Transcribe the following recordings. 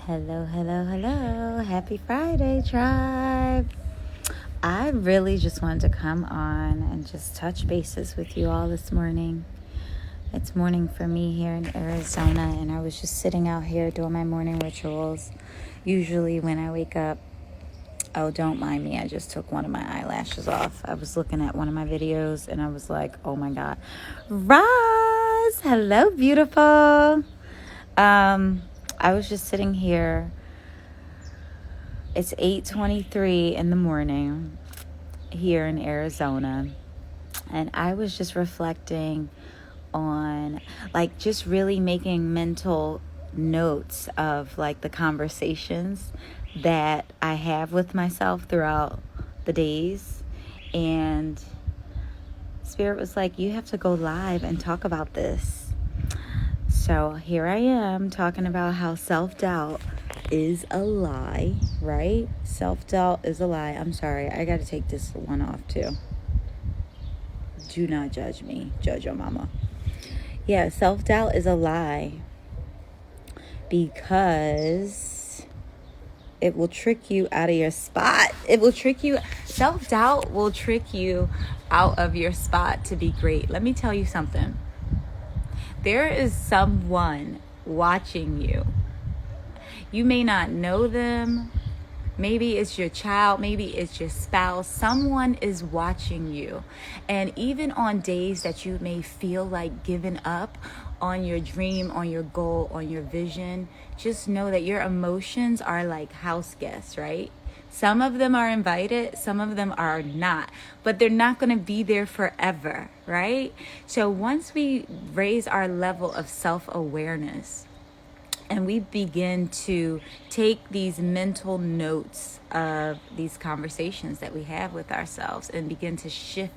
Hello, hello, hello. Happy Friday, tribe. I really just wanted to come on and just touch bases with you all this morning. It's morning for me here in Arizona, and I was just sitting out here doing my morning rituals. Usually when I wake up, oh, don't mind me, I just took one of my eyelashes off. I was looking at one of my videos, and I was like, oh my God. Roz, hello, beautiful. I was just sitting here. It's 8:23 in the morning here in Arizona, and I was just reflecting on just really making mental notes of the conversations that I have with myself throughout the days. And Spirit was like, you have to go live and talk about this. So here I am talking about how self-doubt is a lie, right? Self-doubt is a lie. I'm sorry, I got to take this one off too. Do not judge me. Judge your mama. Yeah, self-doubt is a lie because it will trick you out of your spot. Self-doubt will trick you out of your spot to be great. Let me tell you something. There is someone watching you. You may not know them. Maybe it's your child. Maybe it's your spouse. Someone is watching you. And even on days that you may feel like giving up on your dream, on your goal, on your vision, just know that your emotions are like house guests, right? Some of them are invited, some of them are not, but they're not going to be there forever, right? So once we raise our level of self-awareness and we begin to take these mental notes of these conversations that we have with ourselves and begin to shift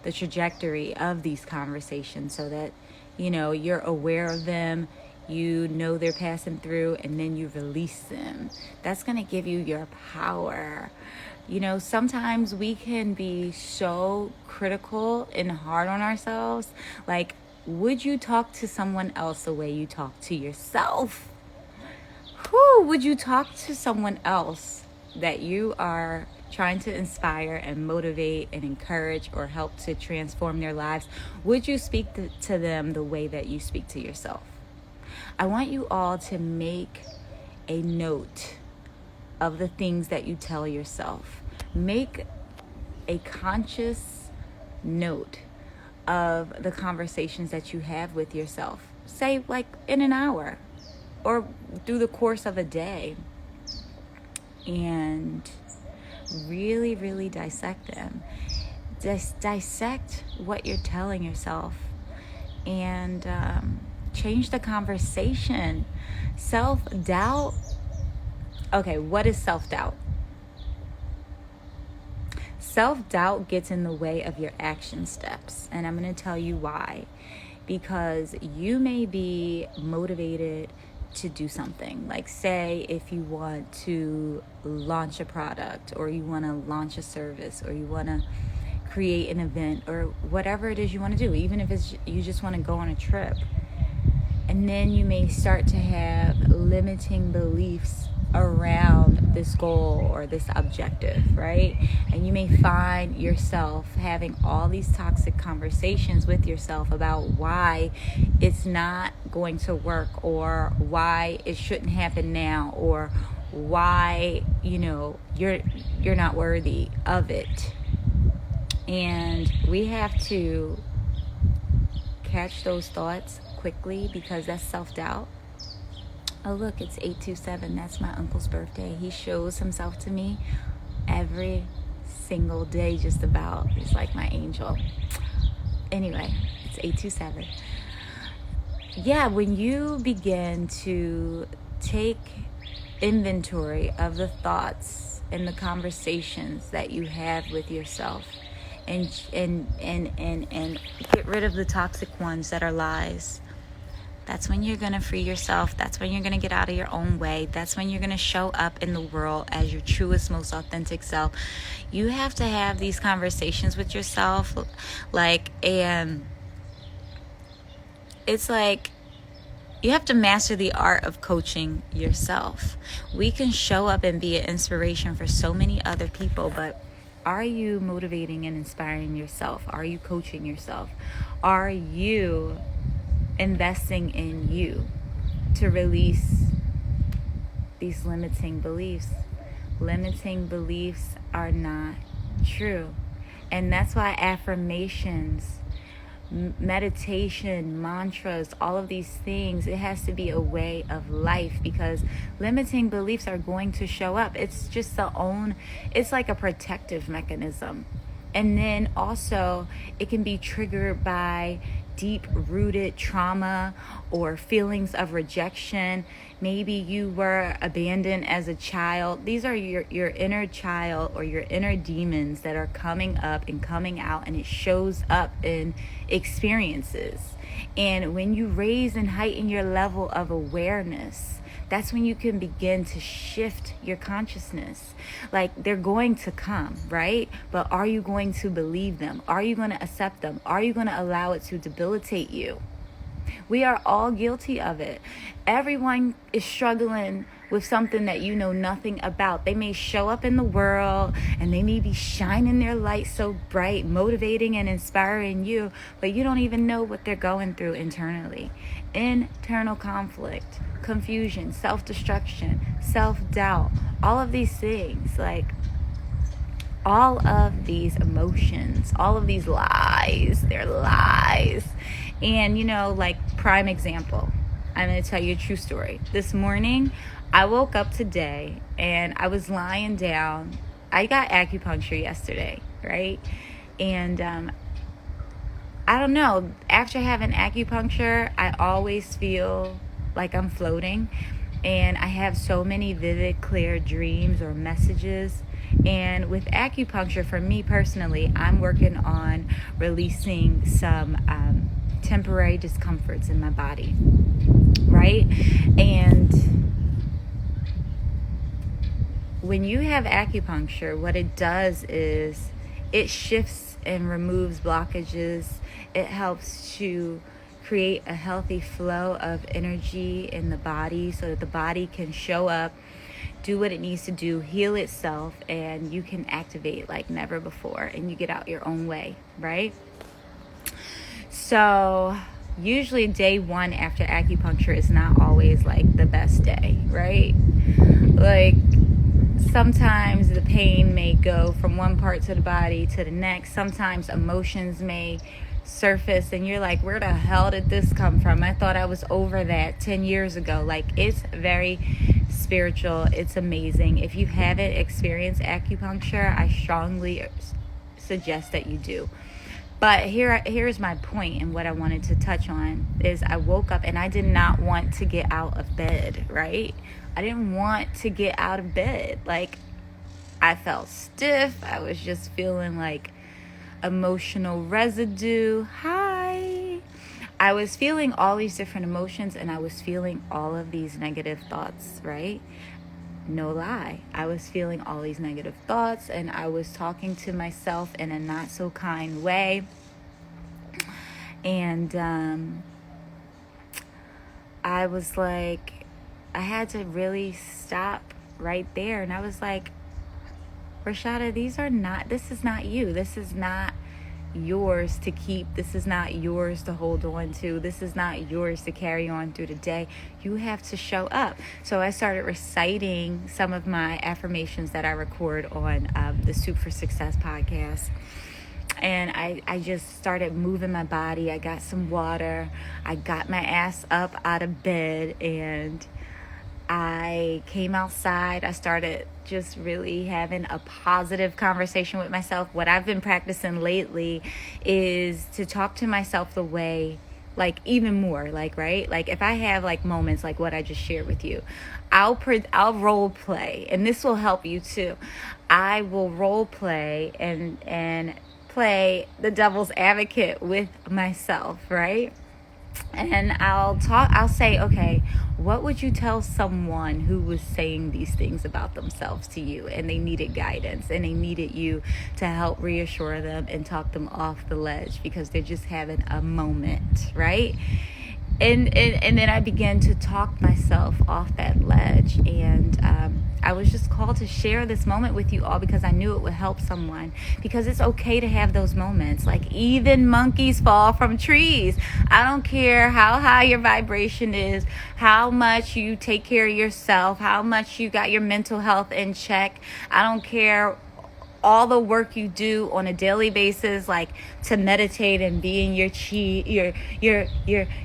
the trajectory of these conversations so that, you're aware of them, they're passing through, and then you release them. That's going to give you your power. Sometimes we can be so critical and hard on ourselves. Would you talk to someone else the way you talk to yourself? Would you talk to someone else that you are trying to inspire and motivate and encourage or help to transform their lives? Would you speak to them the way that you speak to yourself? I want you all to make a note of the things that you tell yourself. Make a conscious note of the conversations that you have with yourself. Say in an hour or through the course of a day. And really, really dissect them. Just dissect what you're telling yourself and change the conversation. Self-doubt. Okay, what is self-doubt? Self-doubt gets in the way of your action steps. And I'm going to tell you why. Because you may be motivated to do something. Say if you want to launch a product, or you want to launch a service, or you want to create an event, or whatever it is you want to do, even if it's you just want to go on a trip. And then you may start to have limiting beliefs around this goal or this objective, right? And you may find yourself having all these toxic conversations with yourself about why it's not going to work, or why it shouldn't happen now, or why, you're not worthy of it. And we have to catch those thoughts quickly, because that's self-doubt. Oh, look, it's 827. That's my uncle's birthday. He shows himself to me every single day, just about. He's like my angel. Anyway, it's 827. Yeah, when you begin to take inventory of the thoughts and the conversations that you have with yourself, and get rid of the toxic ones that are lies, that's when you're going to free yourself. That's when you're going to get out of your own way. That's when you're going to show up in the world as your truest, most authentic self. You have to have these conversations with yourself. And it's You have to master the art of coaching yourself. We can show up and be an inspiration for so many other people, but are you motivating and inspiring yourself? Are you coaching yourself? Are you investing in you to release these limiting beliefs? Limiting beliefs are not true. And that's why affirmations, meditation, mantras, all of these things, it has to be a way of life, because limiting beliefs are going to show up. It's just it's like a protective mechanism. And then also it can be triggered by deep-rooted trauma or feelings of rejection. Maybe you were abandoned as a child. These are your inner child or your inner demons that are coming up and coming out, and it shows up in experiences. And when you raise and heighten your level of awareness, that's when you can begin to shift your consciousness. Like, they're going to come, right? But are you going to believe them? Are you going to accept them? Are you going to allow it to debilitate you? We are all guilty of it. Everyone is struggling with something that you know nothing about. They may show up in the world and they may be shining their light so bright, motivating and inspiring you, but you don't even know what they're going through internally. Internal conflict, confusion, self-destruction, self-doubt, all of these things, like all of these emotions, all of these lies, they're lies. And like, prime example, I'm going to tell you a true story. This morning, I woke up today and I was lying down. I got acupuncture yesterday, right? And I don't know, after having acupuncture, I always feel like I'm floating. And I have so many vivid, clear dreams or messages. And with acupuncture, for me personally, I'm working on releasing some temporary discomforts in my body, right? And when you have acupuncture, what it does is it shifts and removes blockages. It helps to create a healthy flow of energy in the body so that the body can show up, do what it needs to do, heal itself, and you can activate like never before, and you get out your own way, right? So usually day one after acupuncture is not always like the best day, right? Like, sometimes the pain may go from one part to the body to the next. Sometimes emotions may surface and you're like, where the hell did this come from? I thought I was over that 10 years ago. Like, it's very spiritual. It's amazing. If you haven't experienced acupuncture, I strongly suggest that you do. But here's my point, and what I wanted to touch on is I woke up and I did not want to get out of bed, right? I didn't want to get out of bed. Like, I felt stiff. I was just feeling like emotional residue. Hi. I was feeling all these different emotions, and I was feeling all of these negative thoughts, right? No lie. I was feeling all these negative thoughts, and I was talking to myself in a not so kind way. And I was like, I had to really stop right there. And I was like, Rashada, this is not you. This is not yours to keep. This is not yours to hold on to. This is not yours to carry on through the day. You have to show up. So I started reciting some of my affirmations that I record on the Soup for Success podcast. And I just started moving my body. I got some water. I got my ass up out of bed, and I came outside. I started just really having a positive conversation with myself. What I've been practicing lately is to talk to myself the way, like, even more, like, right? Like, if I have like moments like what I just shared with you, I'll role play, and this will help you too. I will role play and play the devil's advocate with myself, right? And I'll say, okay, what would you tell someone who was saying these things about themselves to you, and they needed guidance, and they needed you to help reassure them and talk them off the ledge because they're just having a moment, right? And then I began to talk myself off that ledge. And I was just called to share this moment with you all because I knew it would help someone. Because it's okay to have those moments. Like, even monkeys fall from trees. I don't care how high your vibration is, how much you take care of yourself, how much you got your mental health in check. I don't care all the work you do on a daily basis, like to meditate and be in your chi,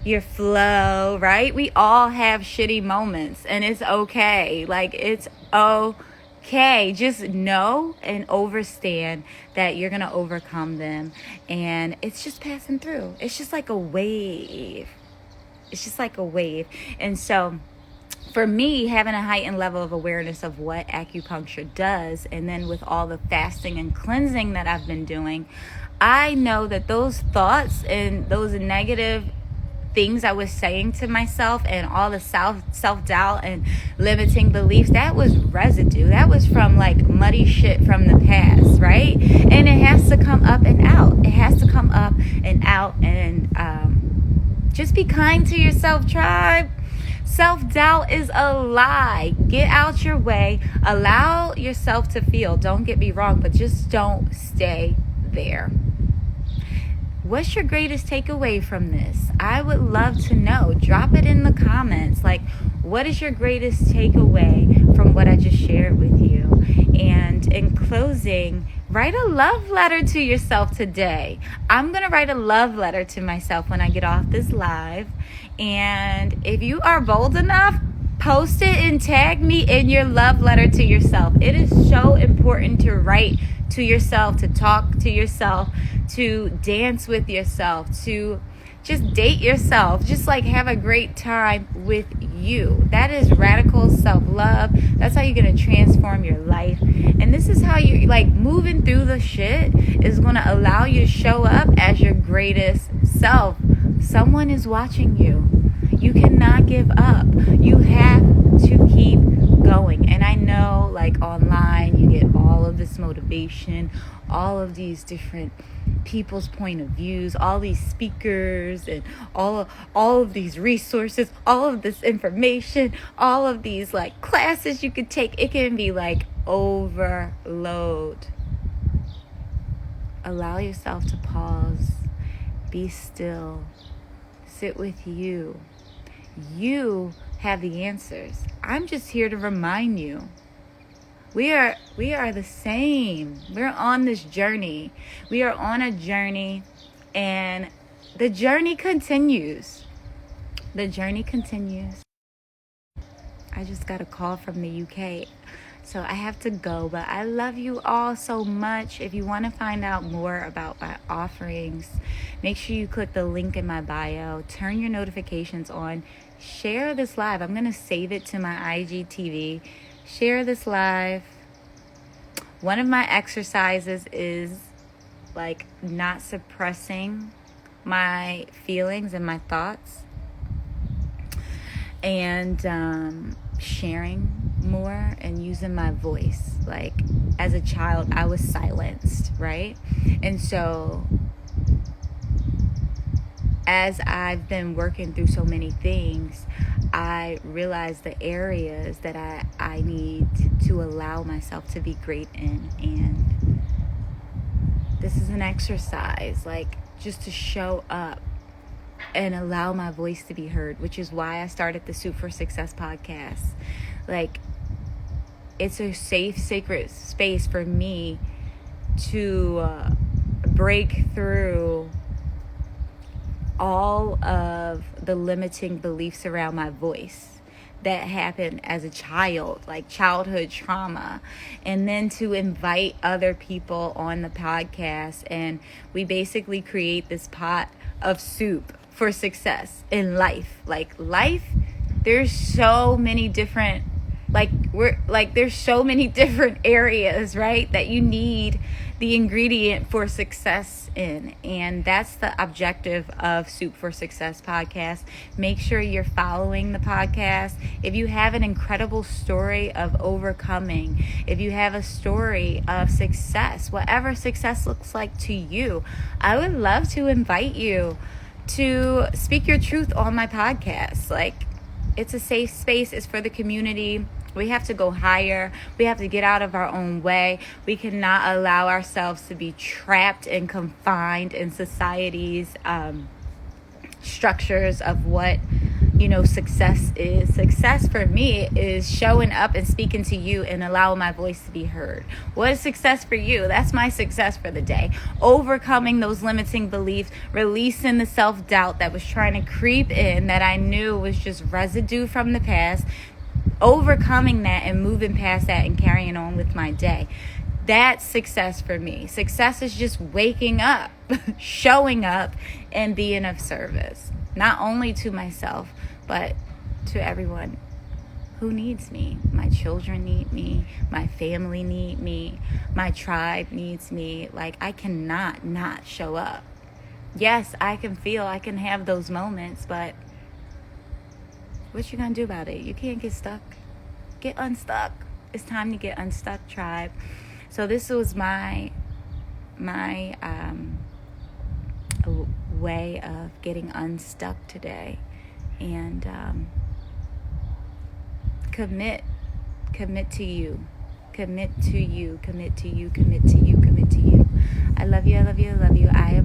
your flow, right? We all have shitty moments, and it's okay. Like, it's okay. Just know and understand that you're gonna overcome them, and it's just passing through. It's just like a wave. It's just like a wave. And so for me, having a heightened level of awareness of what acupuncture does, and then with all the fasting and cleansing that I've been doing, I know that those thoughts and those negative things I was saying to myself and all the self-doubt and limiting beliefs, that was residue. That was from like muddy shit from the past, right? And it has to come up and out. It has to come up and out. And just be kind to yourself, tribe. Self-doubt is a lie. Get out your way. Allow yourself to feel. Don't get me wrong, but just don't stay there. What's your greatest takeaway from this? I would love to know. Drop it in the comments. Like, what is your greatest takeaway from what I just shared with you? And in closing, write a love letter to yourself today. I'm going to write a love letter to myself when I get off this live. And if you are bold enough, post it and tag me in your love letter to yourself. It is so important to write to yourself, to talk to yourself, to dance with yourself, to just date yourself, just like have a great time with you. That is radical self-love. That's how you're going to transform your life. And this is how you, like, moving through the shit is going to allow you to show up as your greatest self. Someone is watching you. You cannot give up. You have to keep going. And I know, like, online you get all of this motivation, all of these different people's point of views, all these speakers, and all of these resources, all of this information, all of these like classes you could take. It can be like overload. Allow yourself to pause, be still, sit with you. You have the answers. I'm just here to remind you. We are the same. We're on this journey. We are on a journey, and the journey continues. The journey continues. I just got a call from the UK, so I have to go, but I love you all so much. If you want to find out more about my offerings, make sure you click the link in my bio, turn your notifications on, share this live. I'm going to save it to my IGTV. Share this live. One of my exercises is like not suppressing my feelings and my thoughts, and sharing more and using my voice. Like, as a child, I was silenced, right? And so as I've been working through so many things, I realized the areas that I need to allow myself to be great in. And this is an exercise, like, just to show up and allow my voice to be heard, which is why I started the Soup for Success podcast. Like, it's a safe, sacred space for me to break through all of the limiting beliefs around my voice that happened as a child, like childhood trauma, and then to invite other people on the podcast, and we basically create this pot of soup for success in life. Like, life, there's so many different, there's so many different areas, right, that you need the ingredient for success in. And that's the objective of Soup for Success podcast. Make sure you're following the podcast. If you have an incredible story of overcoming, if you have a story of success, whatever success looks like to you, I would love to invite you to speak your truth on my podcast. Like, it's a safe space. It's for the community. We have to go higher. We have to get out of our own way. We cannot allow ourselves to be trapped and confined in society's structures of what, success is. Success for me is showing up and speaking to you and allowing my voice to be heard. What is success for you? That's my success for the day. Overcoming those limiting beliefs, releasing the self-doubt that was trying to creep in that I knew was just residue from the past, overcoming that and moving past that and carrying on with my day. That's success for me. Success is just waking up, showing up, and being of service. Not only to myself, but to everyone who needs me. My children need me. My family need me. My tribe needs me. Like, I cannot not show up. Yes, I can have those moments, but what you gonna do about it? You can't get stuck. Get unstuck. It's time to get unstuck, tribe. So this was my way of getting unstuck today, and commit to you. I love you. I